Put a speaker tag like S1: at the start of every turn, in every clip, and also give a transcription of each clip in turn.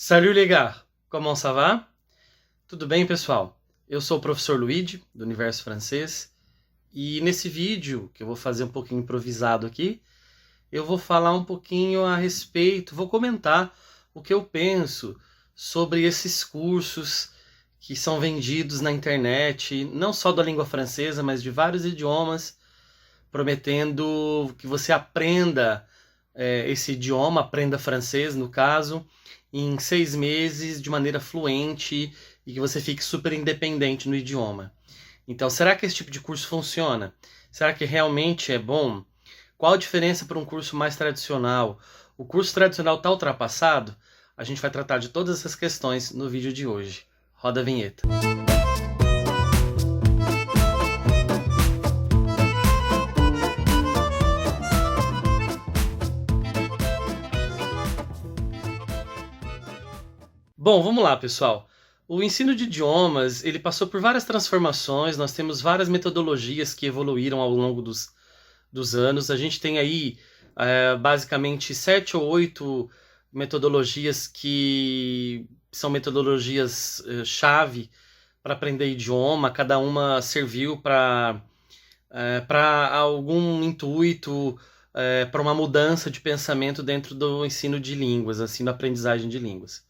S1: Salut les gars, comment ça va? Tudo bem, pessoal? Eu sou o professor Luigi, do Universo Francês, e nesse vídeo, que eu vou fazer um pouquinho improvisado aqui, eu vou falar um pouquinho a respeito, vou comentar o que eu penso sobre esses cursos que são vendidos na internet, não só da língua francesa, mas de vários idiomas, prometendo que você aprenda esse idioma, aprenda francês no caso, em 6 meses de maneira fluente e que você fique super independente no idioma. Então, será que esse tipo de curso funciona? Será que realmente é bom? Qual a diferença para um curso mais tradicional? O curso tradicional está ultrapassado? A gente vai tratar de todas essas questões no vídeo de hoje. Roda a vinheta. Bom, vamos lá, pessoal. O ensino de idiomas, ele passou por várias transformações, nós temos várias metodologias que evoluíram ao longo dos anos. A gente tem aí, basicamente, 7 ou 8 metodologias que são metodologias chave para aprender idioma, cada uma serviu para algum intuito, para uma mudança de pensamento dentro do ensino de línguas, ensino-aprendizagem de línguas.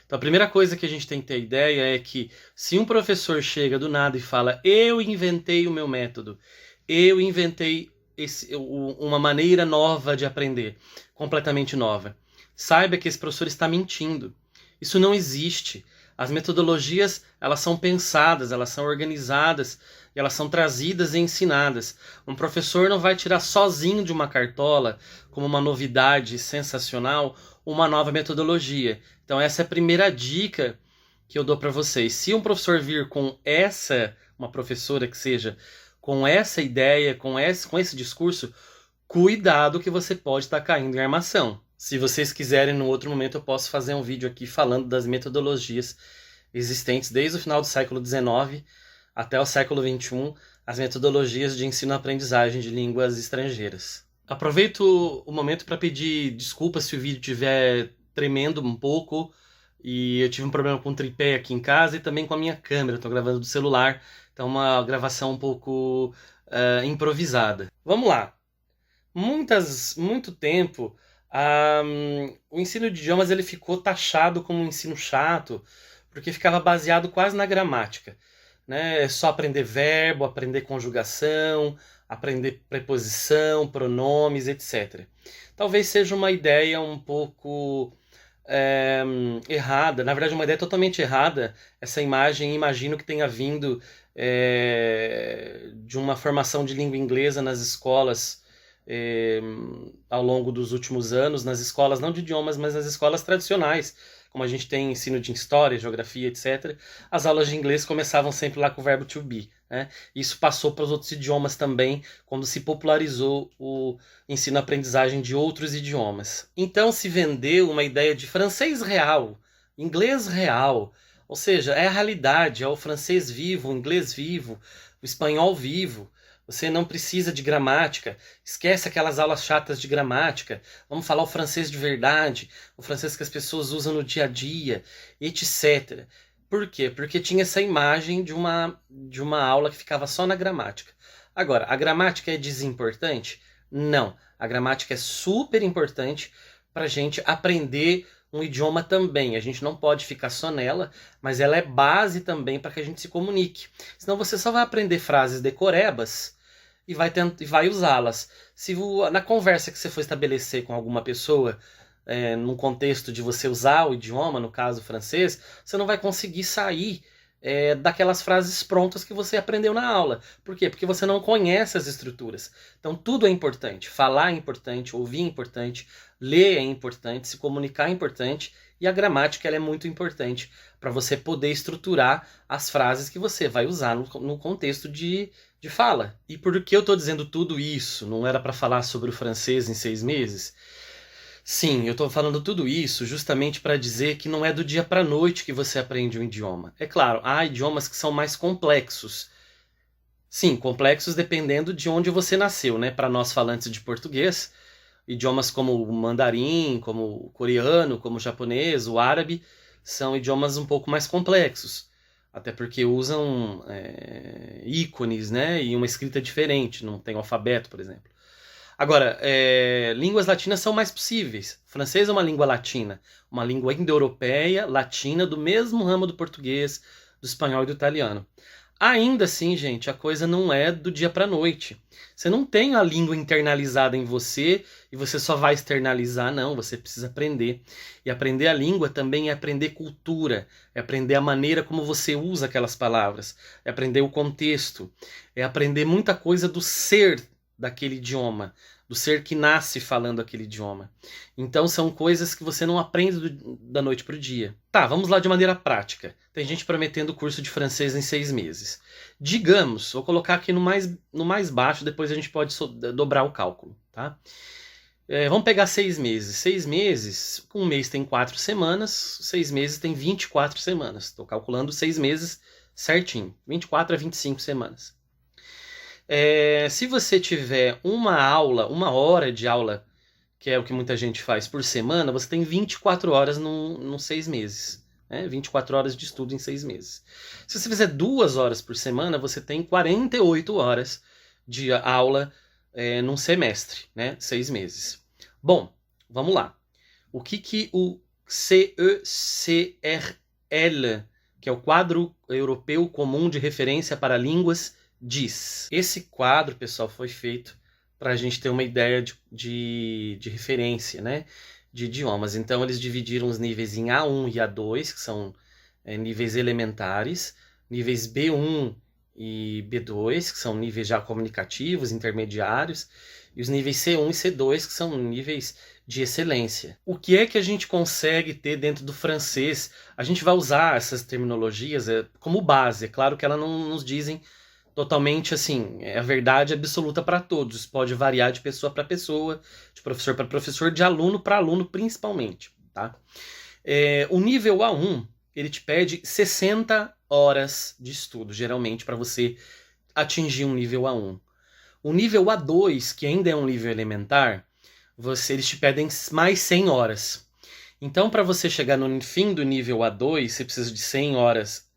S1: Então a primeira coisa que a gente tem que ter ideia é que se um professor chega do nada e fala eu inventei o meu método, eu inventei uma maneira nova de aprender, completamente nova, saiba que esse professor está mentindo. Isso não existe. As metodologias, elas são pensadas, elas são organizadas, elas são trazidas e ensinadas. Um professor não vai tirar sozinho de uma cartola, como uma novidade sensacional, uma nova metodologia. Então essa é a primeira dica que eu dou para vocês. Se um professor vir com uma professora que seja, com essa ideia, com esse discurso, cuidado que você pode estar caindo em armação. Se vocês quiserem, no outro momento eu posso fazer um vídeo aqui falando das metodologias existentes desde o final do século XIX até o século XXI, as metodologias de ensino-aprendizagem de línguas estrangeiras. Aproveito o momento para pedir desculpas se o vídeo estiver tremendo um pouco, e eu tive um problema com o tripé aqui em casa e também com a minha câmera, estou gravando do celular, então uma gravação um pouco improvisada. Vamos lá. Muito tempo, o ensino de idiomas ele ficou taxado como um ensino chato, porque ficava baseado quase na gramática, né? É só aprender verbo, aprender conjugação, aprender preposição, pronomes, etc. Talvez seja uma ideia um pouco errada, na verdade uma ideia totalmente errada. Essa imagem, imagino que tenha vindo de uma formação de língua inglesa nas escolas ao longo dos últimos anos, nas escolas não de idiomas, mas nas escolas tradicionais, como a gente tem ensino de história, geografia, etc. As aulas de inglês começavam sempre lá com o verbo to be, né? Isso passou para os outros idiomas também, quando se popularizou o ensino-aprendizagem de outros idiomas. Então se vendeu uma ideia de francês real, inglês real, ou seja, é a realidade, é o francês vivo, o inglês vivo, o espanhol vivo. Você não precisa de gramática, esquece aquelas aulas chatas de gramática, vamos falar o francês de verdade, o francês que as pessoas usam no dia a dia, etc. Por quê? Porque tinha essa imagem de uma aula que ficava só na gramática. Agora, a gramática é desimportante? Não. A gramática é super importante para a gente aprender um idioma também. A gente não pode ficar só nela, mas ela é base também para que a gente se comunique. Senão você só vai aprender frases decorebas e vai usá-las. Se na conversa que você for estabelecer com alguma pessoa, num contexto de você usar o idioma, no caso francês, você não vai conseguir sair daquelas frases prontas que você aprendeu na aula. Por quê? Porque você não conhece as estruturas. Então tudo é importante. Falar é importante, ouvir é importante, ler é importante, se comunicar é importante, e a gramática ela é muito importante para você poder estruturar as frases que você vai usar no contexto de fala. E por que eu estou dizendo tudo isso? Não era para falar sobre o francês em 6 meses? Sim, eu estou falando tudo isso justamente para dizer que não é do dia para a noite que você aprende um idioma. É claro, há idiomas que são mais complexos. Sim, complexos dependendo de onde você nasceu, né? Para nós falantes de português, idiomas como o mandarim, como o coreano, como o japonês, o árabe, são idiomas um pouco mais complexos. Até porque usam ícones, né? E uma escrita diferente, não tem alfabeto, por exemplo. Agora, línguas latinas são mais possíveis. O francês é uma língua latina, uma língua indo-europeia, latina, do mesmo ramo do português, do espanhol e do italiano. Ainda assim, gente, a coisa não é do dia para a noite. Você não tem a língua internalizada em você e você só vai externalizar, não. Você precisa aprender. E aprender a língua também é aprender cultura, é aprender a maneira como você usa aquelas palavras, é aprender o contexto, é aprender muita coisa do ser daquele idioma, do ser que nasce falando aquele idioma. Então são coisas que você não aprende da noite para o dia. Tá, vamos lá de maneira prática. Tem gente prometendo curso de francês em 6 meses. Digamos, vou colocar aqui no mais baixo, depois a gente pode dobrar o cálculo, tá? Vamos pegar 6 meses. 6 meses, um mês tem 4 semanas, 6 meses tem 24 semanas. Estou calculando 6 meses certinho, 24 a 25 semanas. Se você tiver uma hora de aula, que é o que muita gente faz por semana, você tem 24 horas nos 6 meses. 24 horas de estudo em 6 meses. Se você fizer 2 horas por semana, você tem 48 horas de aula num semestre, 6 meses. Bom, vamos lá. O que o CECRL, que é o Quadro Europeu Comum de Referência para Línguas, diz? Esse quadro, pessoal, foi feito para a gente ter uma ideia de referência, de idiomas. Então, eles dividiram os níveis em A1 e A2, que são níveis elementares, níveis B1 e B2, que são níveis já comunicativos, intermediários, e os níveis C1 e C2, que são níveis de excelência. O que é que a gente consegue ter dentro do francês? A gente vai usar essas terminologias como base. É claro que elas não nos dizem totalmente assim, é a verdade absoluta para todos. Pode variar de pessoa para pessoa, de professor para professor, de aluno para aluno principalmente, tá? O nível A1, ele te pede 60 horas de estudo, geralmente, para você atingir um nível A1. O nível A2, que ainda é um nível elementar, eles te pedem mais 100 horas. Então, para você chegar no fim do nível A2, você precisa de 100 horas,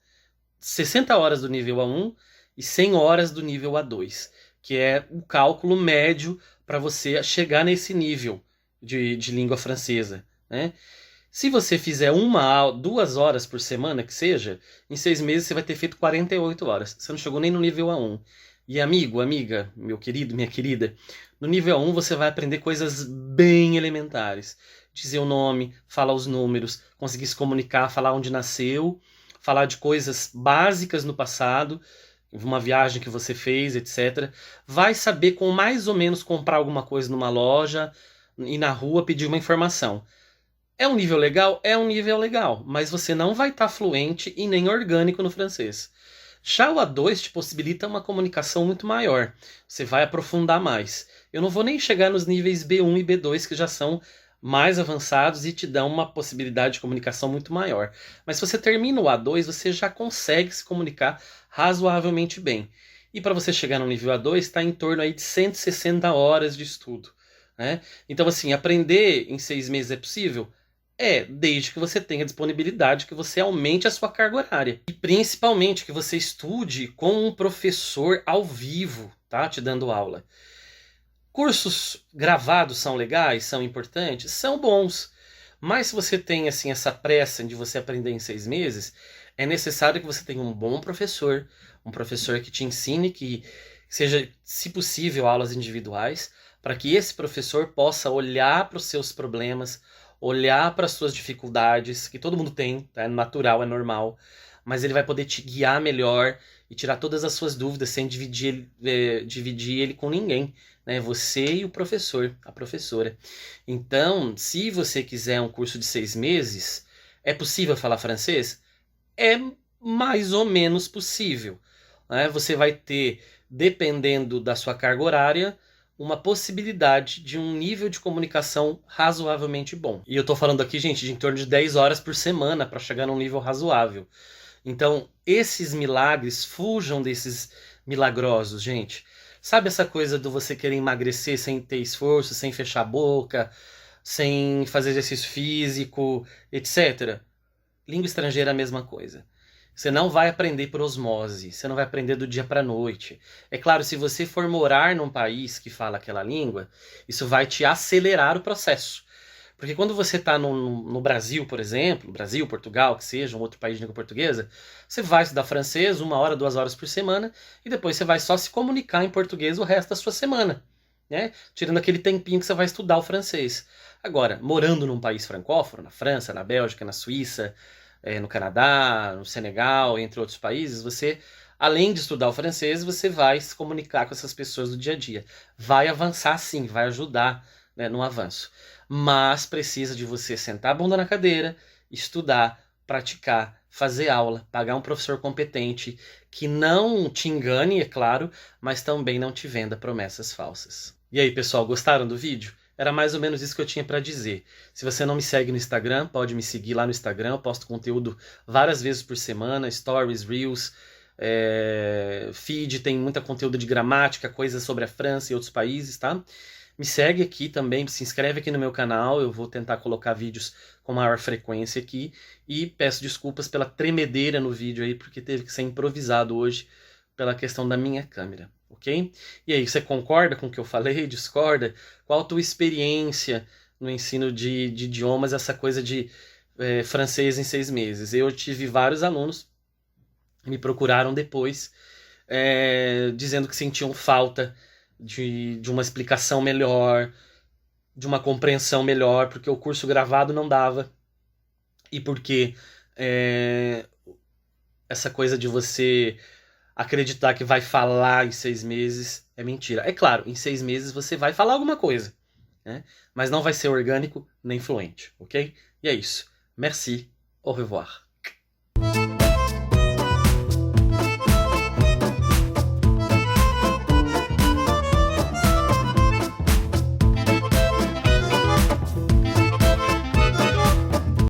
S1: 60 horas do nível A1, e 100 horas do nível A2, que é o cálculo médio para você chegar nesse nível de língua francesa, Se você fizer 2 horas por semana, que seja, em 6 meses você vai ter feito 48 horas. Você não chegou nem no nível A1. E amigo, amiga, meu querido, minha querida, no nível A1 você vai aprender coisas bem elementares. Dizer o nome, falar os números, conseguir se comunicar, falar onde nasceu, falar de coisas básicas no passado, uma viagem que você fez, etc. Vai saber com mais ou menos comprar alguma coisa numa loja, ir na rua pedir uma informação. É um nível legal? É um nível legal, mas você não vai estar fluente e nem orgânico no francês. Já o A2 te possibilita uma comunicação muito maior. Você vai aprofundar mais. Eu não vou nem chegar nos níveis B1 e B2, que já são mais avançados e te dão uma possibilidade de comunicação muito maior. Mas se você termina o A2, você já consegue se comunicar razoavelmente bem. E para você chegar no nível A2, está em torno aí de 160 horas de estudo. Então, assim, aprender em 6 meses é possível? Desde que você tenha disponibilidade, que você aumente a sua carga horária. E principalmente que você estude com um professor ao vivo, tá? Te dando aula. Cursos gravados são legais, são importantes, são bons. Mas se você tem assim essa pressa de você aprender em 6 meses, é necessário que você tenha um bom professor, um professor que te ensine, que seja, se possível, aulas individuais, para que esse professor possa olhar para os seus problemas, olhar para as suas dificuldades, que todo mundo tem, é natural, é normal, mas ele vai poder te guiar melhor e tirar todas as suas dúvidas sem dividir ele com ninguém, Você e o professor, a professora. Então, se você quiser um curso de 6 meses, é possível falar francês? É mais ou menos possível. Você vai ter, dependendo da sua carga horária, uma possibilidade de um nível de comunicação razoavelmente bom. E eu tô falando aqui, gente, de em torno de 10 horas por semana para chegar num nível razoável. Então, esses milagres, fujam desses milagrosos, gente. Sabe essa coisa do você querer emagrecer sem ter esforço, sem fechar a boca, sem fazer exercício físico, etc. Língua estrangeira é a mesma coisa. Você não vai aprender por osmose, você não vai aprender do dia para a noite. É claro, se você for morar num país que fala aquela língua, isso vai te acelerar o processo. Porque quando você está no Brasil, por exemplo, Brasil, Portugal, que seja, um outro país de língua portuguesa, você vai estudar francês 1 hora, 2 horas por semana, e depois você vai só se comunicar em português o resto da sua semana, né? Tirando aquele tempinho que você vai estudar o francês. Agora, morando num país francófono, na França, na Bélgica, na Suíça, no Canadá, no Senegal, entre outros países, você, além de estudar o francês, você vai se comunicar com essas pessoas do dia a dia. Vai avançar sim, vai ajudar, né, no avanço. Mas precisa de você sentar a bunda na cadeira, estudar, praticar, fazer aula, pagar um professor competente que não te engane, é claro, mas também não te venda promessas falsas. E aí, pessoal, gostaram do vídeo? Era mais ou menos isso que eu tinha para dizer. Se você não me segue no Instagram, pode me seguir lá no Instagram. Eu posto conteúdo várias vezes por semana, stories, reels, feed, tem muita conteúdo de gramática, coisas sobre a França e outros países, tá? Me segue aqui também, se inscreve aqui no meu canal, eu vou tentar colocar vídeos com maior frequência aqui. E peço desculpas pela tremedeira no vídeo aí, porque teve que ser improvisado hoje pela questão da minha câmera, ok? E aí, você concorda com o que eu falei? Discorda? Qual a tua experiência no ensino de idiomas, essa coisa de francês em 6 meses? Eu tive vários alunos que me procuraram depois, dizendo que sentiam falta de uma explicação melhor, de uma compreensão melhor, porque o curso gravado não dava, e porque essa coisa de você acreditar que vai falar em 6 meses é mentira. É claro, em 6 meses você vai falar alguma coisa, né? Mas não vai ser orgânico nem fluente, ok? E é isso. Merci, au revoir.